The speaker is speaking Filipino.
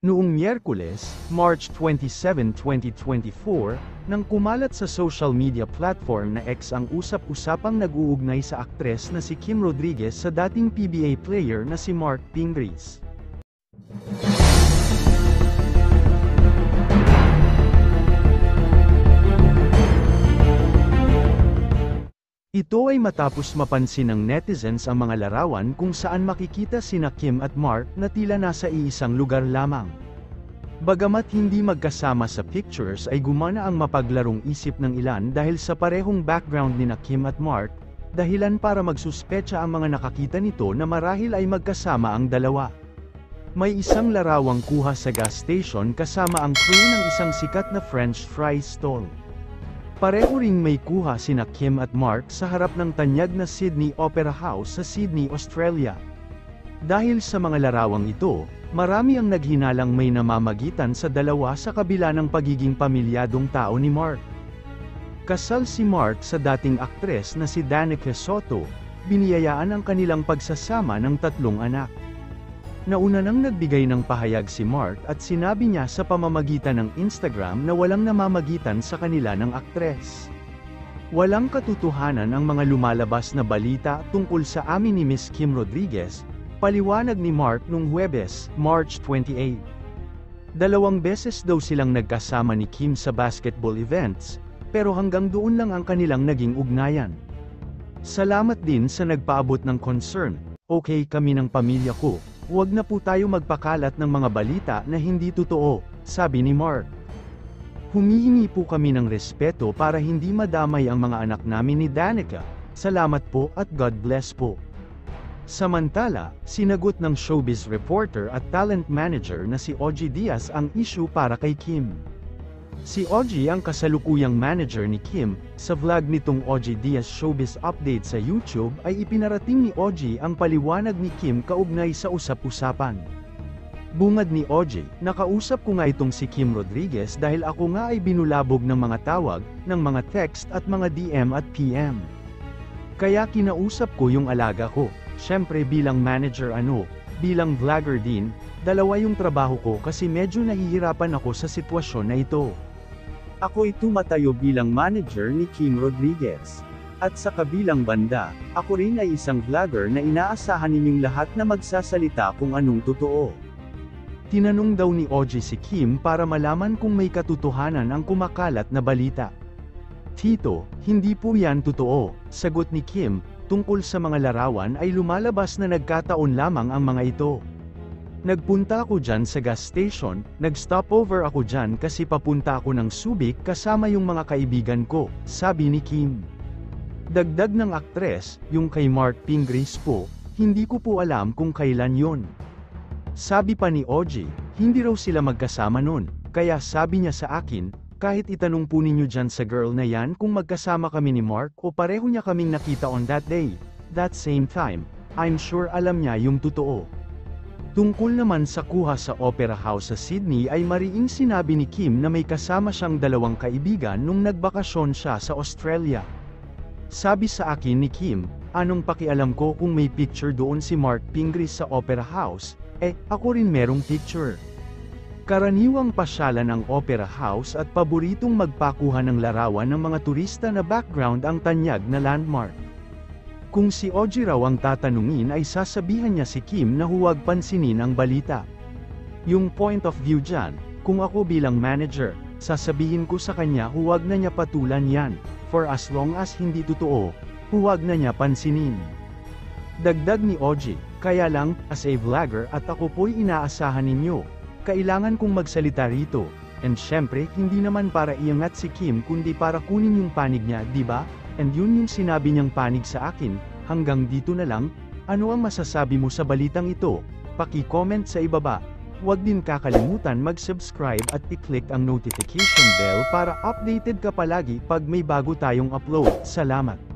Noong Miyerkules, March 27, 2024, nang kumalat sa social media platform na X ang usap-usapang nag-uugnay sa aktres na si Kim Rodriguez sa dating PBA player na si Mark Pingris. Ito ay matapos mapansin ng netizens ang mga larawan kung saan makikita sina Kim at Mark na tila nasa iisang lugar lamang. Bagamat hindi magkasama sa pictures ay gumana ang mapaglarong isip ng ilan dahil sa parehong background nina Kim at Mark, dahilan para magsuspecha ang mga nakakita nito na marahil ay magkasama ang dalawa. May isang larawang kuha sa gas station kasama ang crew ng isang sikat na French fry stall. Pareho ring may kuha sina Kim at Mark sa harap ng tanyag na Sydney Opera House sa Sydney, Australia. Dahil sa mga larawang ito, marami ang naghinalang may namamagitan sa dalawa sa kabila ng pagiging pamilyadong tao ni Mark. Kasal si Mark sa dating aktres na si Danica Soto, biniyayaan ang kanilang pagsasama ng 3 anak. Nauna nang nagbigay ng pahayag si Mark at sinabi niya sa pamamagitan ng Instagram na walang namamagitan sa kanila ng aktres. Walang katotohanan ang mga lumalabas na balita tungkol sa amin ni Miss Kim Rodriguez, paliwanag ni Mark nung Huwebes, March 28. 2 beses daw silang nagkasama ni Kim sa basketball events, pero hanggang doon lang ang kanilang naging ugnayan. Salamat din sa nagpaabot ng concern, okay kami ng pamilya ko. Huwag na po tayo magpakalat ng mga balita na hindi totoo, sabi ni Mark. Humihingi po kami ng respeto para hindi madamay ang mga anak namin ni Danica. Salamat po at God bless po. Samantala, sinagot ng showbiz reporter at talent manager na si Ogie Diaz ang issue para kay Kim. Si Ogie ang kasalukuyang manager ni Kim. Sa vlog nitong Ogie Diaz Showbiz Update sa YouTube ay ipinarating ni Ogie ang paliwanag ni Kim kaugnay sa usap-usapan. Bungad ni Ogie, nakausap ko nga itong si Kim Rodriguez dahil ako nga ay binulabog ng mga tawag, ng mga text at mga DM at PM. Kaya kinausap ko yung alaga ko. Syempre bilang manager bilang vlogger din, dalawa yung trabaho ko kasi medyo nahihirapan ako sa sitwasyon na ito. Ako'y tumatayo bilang manager ni Kim Rodriguez. At sa kabilang banda, ako rin ay isang vlogger na inaasahan ninyong lahat na magsasalita kung anong totoo. Tinanong daw ni Ogie si Kim para malaman kung may katotohanan ang kumakalat na balita. Tito, hindi po yan totoo, sagot ni Kim, tungkol sa mga larawan ay lumalabas na nagkataon lamang ang mga ito. Nagpunta ako dyan sa gas station, nag-stopover ako dyan kasi papunta ako ng Subic kasama yung mga kaibigan ko, sabi ni Kim. Dagdag ng aktres, yung kay Mark Pingris po, hindi ko po alam kung kailan yon. Sabi pa ni Ogie, hindi raw sila magkasama nun, kaya sabi niya sa akin, kahit itanong po ninyo dyan sa girl na yan kung magkasama kami ni Mark o pareho niya kaming nakita on that day, that same time, I'm sure alam niya yung totoo. Tungkol naman sa kuha sa Opera House sa Sydney ay mariing sinabi ni Kim na may kasama siyang 2 kaibigan nung nagbakasyon siya sa Australia. Sabi sa akin ni Kim, anong pakialam ko kung may picture doon si Mark Pingris sa Opera House, ako rin merong picture. Karaniwang pasyalan ang Opera House at paboritong magpakuha ng larawan ng mga turista na background ang tanyag na landmark. Kung si Ogie raw ang tatanungin ay sasabihan niya si Kim na huwag pansinin ang balita. Yung point of view dyan, kung ako bilang manager, sasabihin ko sa kanya huwag na niya patulan yan, for as long as hindi totoo, huwag na niya pansinin. Dagdag ni Ogie, kaya lang, as a vlogger at ako po'y inaasahan ninyo, kailangan kong magsalita rito, and syempre hindi naman para iangat si Kim kundi para kunin yung panig niya, diba? And yun yung sinabi niyang panig sa akin, hanggang dito na lang, ano ang masasabi mo sa balitang ito? Paki-comment sa ibaba. Huwag din kakalimutan mag-subscribe at i-click ang notification bell para updated ka palagi pag may bago tayong upload. Salamat!